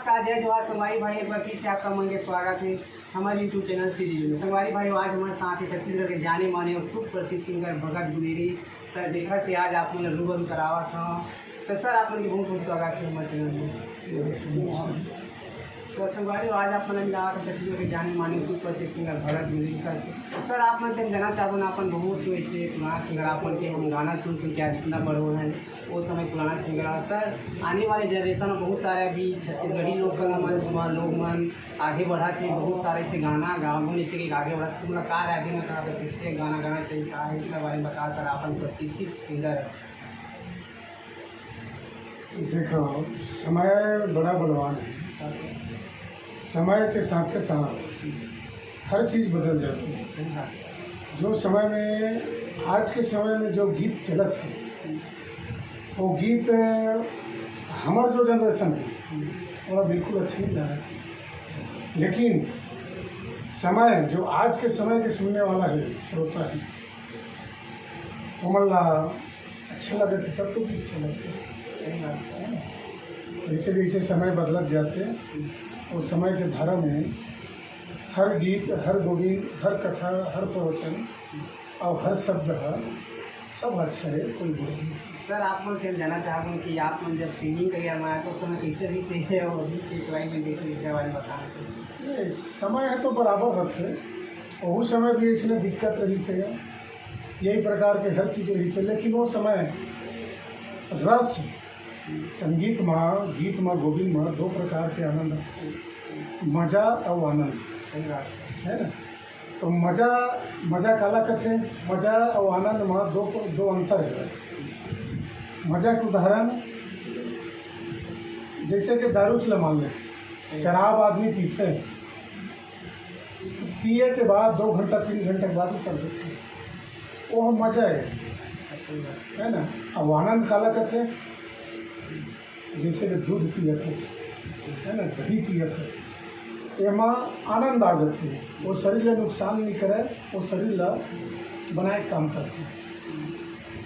नमस्कार, जय जवाहर संगवारी भाई। एक बार फिर से आपका मन के स्वागत है हमारे यूट्यूब चैनल सीरीज में। संगवारी भाई, आज हमारे साथ ही छत्तीसगढ़ के जाने माने और सुप्रसिद्ध सिंगर भगत गुलेरी सर देखर से आज आप लोग रूबरू करावा था। तो सर आप लोग बहुत बहुत स्वागत है हमारे चैनल में। तो संगवारी, आज आप लोग मिला था छत्तीसगढ़ के जाने माने सुप्रसिद्ध सिंगर भगत गुलेरी सर से। सर आप मन से जाना चाहूँ ना, अपन बहुत ऐसे पुराना सिंगर अपन के हम गाना सुन के आज इतना बड़ो हैं। वो समय पुराना सिंगर है सर। आने वाले जनरेशन में बहुत सारे अभी छत्तीसगढ़ी लोग मन आगे बढ़ा के बहुत सारे से गाना गाँव जैसे कि आगे बढ़ा तुम कार आगे में कहा किससे गाना गाना चाहिए कहा है, इसके बारे में बता सर। अपन प्रतिष्ठित सिंगर है। देखो, समय बड़ा बलवान है। समय के साथ हर चीज़ बदल जाती है। जो समय में आज के समय में जो गीत चलत है वो गीत हमार जो जनरेशन है वो बिल्कुल अच्छी नहीं है। लेकिन समय जो आज के समय के सुनने वाला है श्रोता है वो मतलब अच्छा लगे तब तो गीत चलते हैं। जैसे जैसे समय बदलत जाते उस समय के धारा में हर गीत, हर बोली, हर कथा, हर प्रवचन और हर शब्द सब अच्छा है, कोई बुरा नहीं। सर आप लोग से जानना चाहूँ कि आप लोग जब सिंगिंग करियर में आए तो उस समय कैसे भी से है और अभी के ट्राई में कैसे लिखने वाले बताएं। समय है तो बराबर रखे, वो समय भी इसने दिक्कत रही से यही प्रकार के हर चीज़ रही से। लेकिन वो समय रस संगीत में, गीत में, गोविंद में दो प्रकार के आनंद, मजा और आनंद है ना। तो मजा काला कथे, मजा और आनंद में दो अंतर है। मजा के उदाहरण जैसे कि दारू चला मान लें, शराब आदमी पीते हैं तो पिए के बाद 2 घंटा 3 घंटे के बाद उतर देते हैं, वो मजा है ना। अब आनंद काला कथे जैसे कि दूध पियत है ना, दही पियत है, एमा आनंद आ जाते हैं। वो शरीर ला नुकसान नहीं करे, वो शरीर ला बनाए काम करते हैं।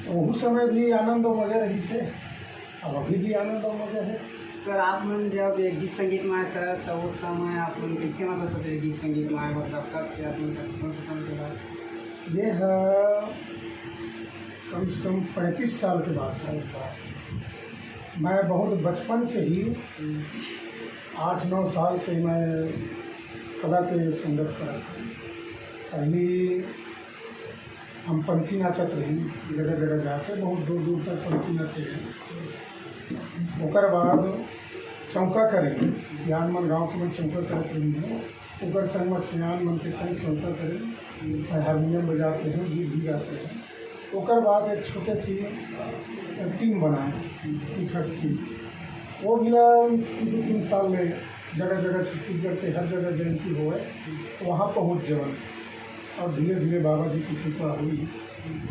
वो समय भी आनंद और मजा रही से, अब अभी भी आनंद और मजा है। सर आप लोग जब गीत संगीत में आए सर तो उस समय आप लोग कैसे मतलब सोचे गीत संगीत में आए, मतलब कब से आप लोग कौन से समय के बाद? ये है कम से कम 35 साल के बाद था। मैं बहुत बचपन से ही 8-9 साल से मैं कला के संगत कर पहली हम पंथी नाचत रही, जगह जगह जाके बहुत दूर दूर तक पंथी नाचे। ओकर बाद चौका करें, सियान मन गाँव के मन चौका करते रही। ओकर संग में सियान मन के संग चौका करें, हारमोनियम बजाते हैं, गीत भी गाते हैं। ओकर बाद एक छोटे सी टीम बनाए इकट्ठी, वो भी 2-3 साल में जगह जगह छत्तीसगढ़ के हर जगह जयंती हुए तो वहाँ पहुँच जवन। और धीरे धीरे बाबा जी की कृपा हुई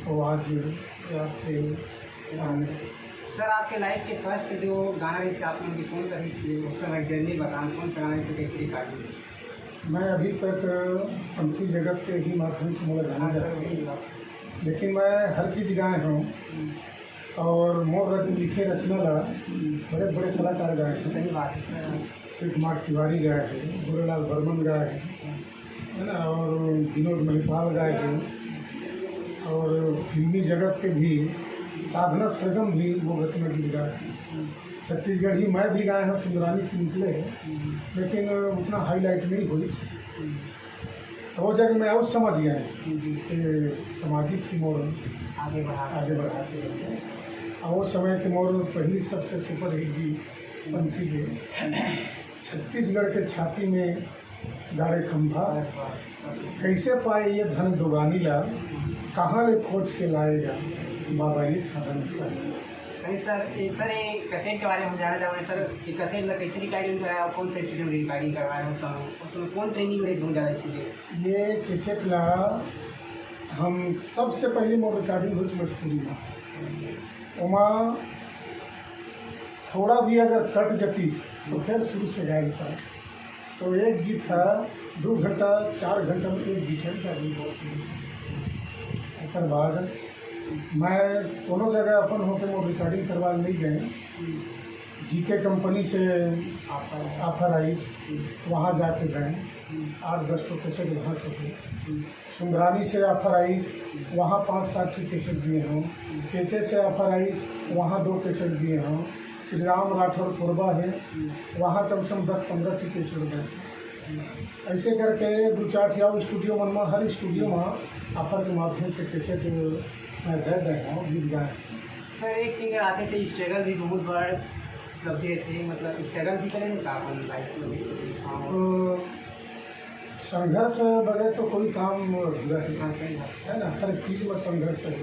तो आज आपके सामने। सर आपके लाइफ के फर्स्ट जो गाना इस आप लोगों की कौन सा उस समय जर्नी बताएं, कौन सा गाना इसे कैसे रिकॉर्ड? मैं अभी तक पंथी जगत के ही माध्यम से मुझे गाना चाहता हूँ, लेकिन मैं हर चीज़ गाए हूँ। और मोर रत्न लिखे रचना ला बड़े बड़े कलाकार गाए हैं। सही बात है सर। श्री कुमार तिवारी गाए हैं, गुरुलाल बर्मन गाए हैं, है ना, और विनोद महिपाल गाए हैं। और फिल्मी जगत के भी साधना सरगम भी वो रचना गीत गाए हैं। छत्तीसगढ़ी मैं भी गाए हैं, सुंदरानी से निकले हैं, लेकिन उतना हाईलाइट नहीं हुई। तो वो जगह में और समझ गए कि सामाजिक की मोर आगे बढ़ा सकते। और वो समय के मोर पहली सबसे सुपर हिट गीत पंथी के छत्तीसगढ़ के छाती में गाड़े खंभा, कैसे पाए ये धन दुगानी ला, कहाँ ले खोज के लाएगा बाबा ये साधन सा। सही सर। सर ये कैसेट के बारे में जानना चाहूँगा सर कि कैसेट ला कैसे रिकॉर्डिंग कराया और कौन सा स्टूडियो में रिकॉर्डिंग करवाया उस समय कौन ट्रेनिंग में बहुत ज़्यादा स्टूडियो? ये कैसेट ला हम सबसे पहले मोर रिकॉर्डिंग हुई मजबूरी में, वहाँ थोड़ा भी अगर कट जाती तो फिर शुरू से गाय था। तो एक गीत था 2 घंटा 4 घंटा में एक गीत है। उसके बाद मैं कोनो जगह अपन होकर वो रिकॉर्डिंग करवा नहीं गए, जीके कंपनी से ऑफर आई, वहाँ जाके गए, 8-10 तो कैसेट वहाँ से थे। सुंदरानी से ऑफर आई, वहाँ 5-7 कैसेट दिए हों। केके से ऑफर आई, वहाँ 2 कैसेट दिए हों। श्री राम राठौर कोरबा है, वहाँ कम से कम 10-15 कैसेट गए। ऐसे करके 2-4 या स्टूडियो में, हर स्टूडियो में ऑफर के माध्यम से कैसेट मैं दे रहे हूँ, गीत गाए। सर एक सिंगर आते थे, स्ट्रगल भी बहुत बड़ा उपलब्धि थे, मतलब स्ट्रगल भी करेंगे का अपन लाइफ में? तो संघर्ष बगैर तो कोई काम अधूरा है ना, हर चीज़ में संघर्ष है।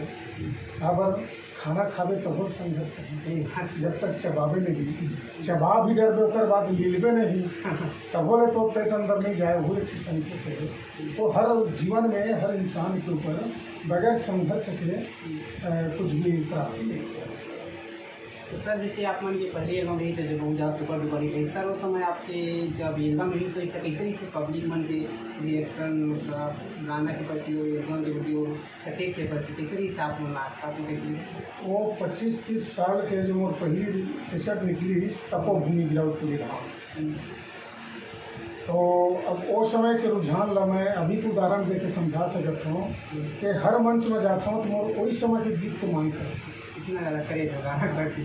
अब खाना खावे तो बहुत संघर्ष है, जब तक चबावे नहीं, चबा भी डर दे ओकर बाद मिलबे नहीं तब बोले तो पेट अंदर नहीं जाए, वो एक किस्म से। तो हर जीवन में हर इंसान के ऊपर बगैर संघर्ष के कुछ भी प्राप्ति नहीं है। तो सर जैसे आप मान के पहले एल्बम रही थे जो बहुत ज़्यादा सुपर डुपर रही, सर उस समय आपके जब एल्बम रही तो इसका कैसे से पब्लिक मन के रिएक्शन, मतलब गाना के प्रति हो, एल्बम के प्रति हो, कैसेट के प्रति कैसे से आप नाश्ता तो देखिए? वो 25-30 साल के जो मोर पहली कैसेट निकली तपोभूमि गिरावट पूरी धाम, तो अब वो समय के रुझान ला मैं अभी तो उदाहरण दे के समझा सकता हूँ कि हर मंच में जाता हूँ तो मोर वही समय के गीत को मांग कर इतना ज़्यादा करे थे गाना करती।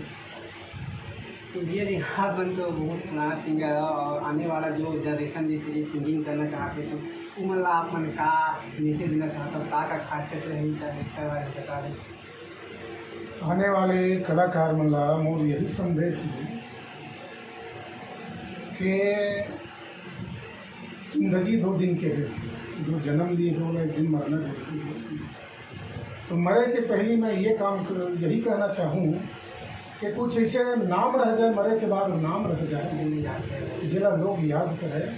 तो ये रिहाज बन तो बहुत पुराना सिंगर है, और आने वाला जो जनरेशन जैसे सिंगिंग करना चाहते तो मतलब आप मन का मैसेज देना चाहता का खासियत रही चाहे बता दें? आने वाले कलाकार मला मोर यही संदेश है कि जिंदगी 2 दिन के है, जो जन्म लिए हो एक दिन मरना जरूरी है। तो मरे के पहले मैं ये यही कहना चाहूँ कि कुछ ऐसे नाम रह जाए, मरे के बाद नाम रह जाए, जिला लोग याद करें,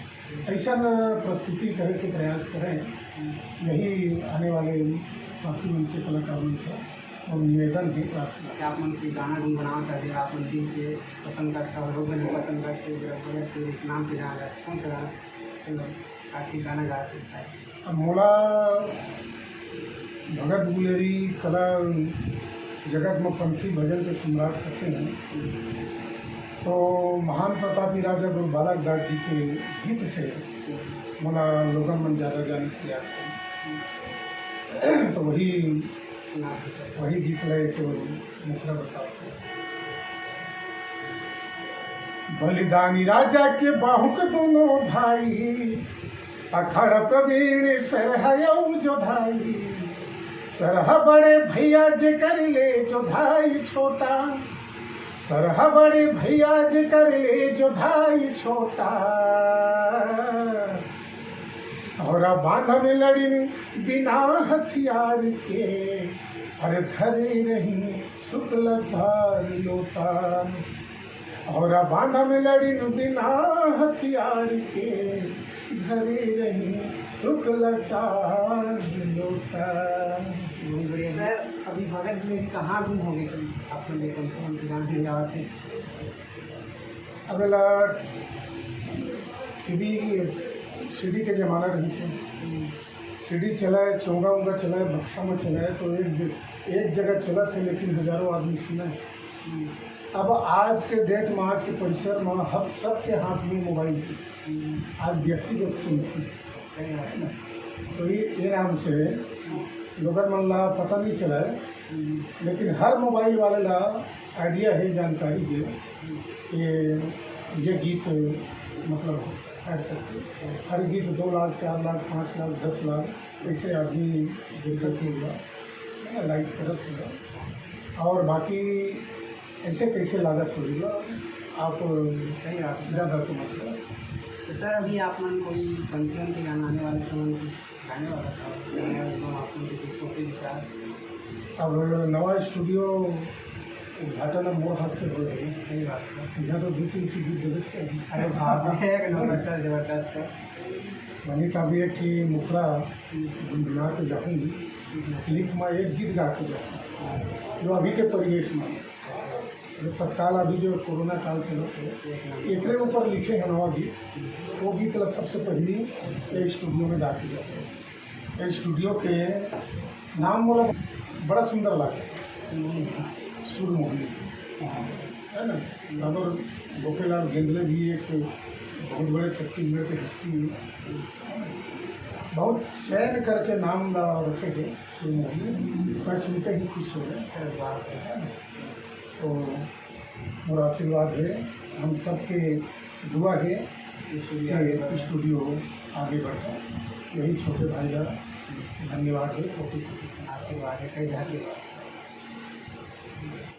ऐसा प्रस्तुति करे के प्रयास करें। यही आने वाले साथी मन से, कलाकारों से और निवेदन की प्रार्थना। आप मन की गाना गुनगुनाना चाहते हैं, आप मन दिल से पसंद करता हो, लोग नहीं पसंद करते, नाम से जाना जाए, कौन सा गाना चलो काफ़ी गाना गा सकता है? अब मोला भगत गुलेरी कला जगत में पंथी भजन के सम्राट कहते हैं, तो महान प्रतापी राजा गुरु बालक दास जी के गीत से मोला लोगन मन ज़्यादा जाने का प्रयास है। तो वही गीत लय के मुखरा बताओ। बलिदानी राजा के बाहुक दोनों भाई, अखड़ प्रवीण सरहयऊ जो भाई, सरह बड़े भैया जे कर ले जो भाई छोटा, सरह बड़े भैया जे कर ले जो भाई छोटा, और बांध में लड़ी बिना हथियार के, अरे धरे रही शुक्ल सार लोटा, और बांध में लड़ी बिना हथियार के, धरे रही शुक्ल सार लोटा। सर अभी भगत में कहाँ गुम हो गए आपने देखा हम गाना गावा थे? अगला टीवी सीडी के ज़माना रही से, सीडी चलाए, चौंगा उंगा चलाए, बक्सा में चलाए, तो एक जगह चला थे, लेकिन हज़ारों आदमी सुने। अब आज के डेट में, आज के परिसर में हम सबके हाथ में मोबाइल है, आज व्यक्तिगत सुनती है। तो ये नाम से लोगन मन ला पता नहीं चला है, लेकिन हर मोबाइल वाले ला आइडिया है, जानकारी है कि ये गीत मतलब ऐड करके हर गीत 2 लाख 4 लाख 5 लाख 10 लाख ऐसे आदमी देखते होगा, लाइक करते होगा, और बाकी ऐसे कैसे लागत होगा आप कहीं ज़्यादा समझ। तो सर अभी आप मन कोई पंचम के गाना आने वाले समय कुछ गाने वाला था, आप मन के सोचे विचार? अब नवा स्टूडियो उद्घाटन मोर हाथ से हो रही है। सही बात है, यहाँ तो 2-3 चीज़ जबरदस्त है। अरे भाव है एक नंबर सर, जबरदस्त है। मैंने कभी एक ही मुखड़ा गुनगुना के जाऊँगी, लिख में एक गीत गा के जाऊँगा, जो अभी के परिवेश में जो तत्काल अभी जो कोरोना काल चलो एक ऊपर लिखे हैं नवा गीत, वो गीत ला सबसे पहले एक स्टूडियो में गा के जाते हैं। स्टूडियो के नाम बोला बड़ा सुंदर लागे, सुरमोहनी। है ना। बाबर गोपेलाल गेंदले भी एक बहुत बड़े छत्तीसगढ़ के हस्ती, बहुत चयन करके नाम रखे थे सुने, मैं सुनते ही खुश हो गए। तो मेरा आशीर्वाद है, हम सबके दुआ है कि स्टूडियो आगे बढ़ता। यही छोटे भाई का धन्यवाद है, कोटि कोटि आशीर्वाद है, कई धन्यवाद।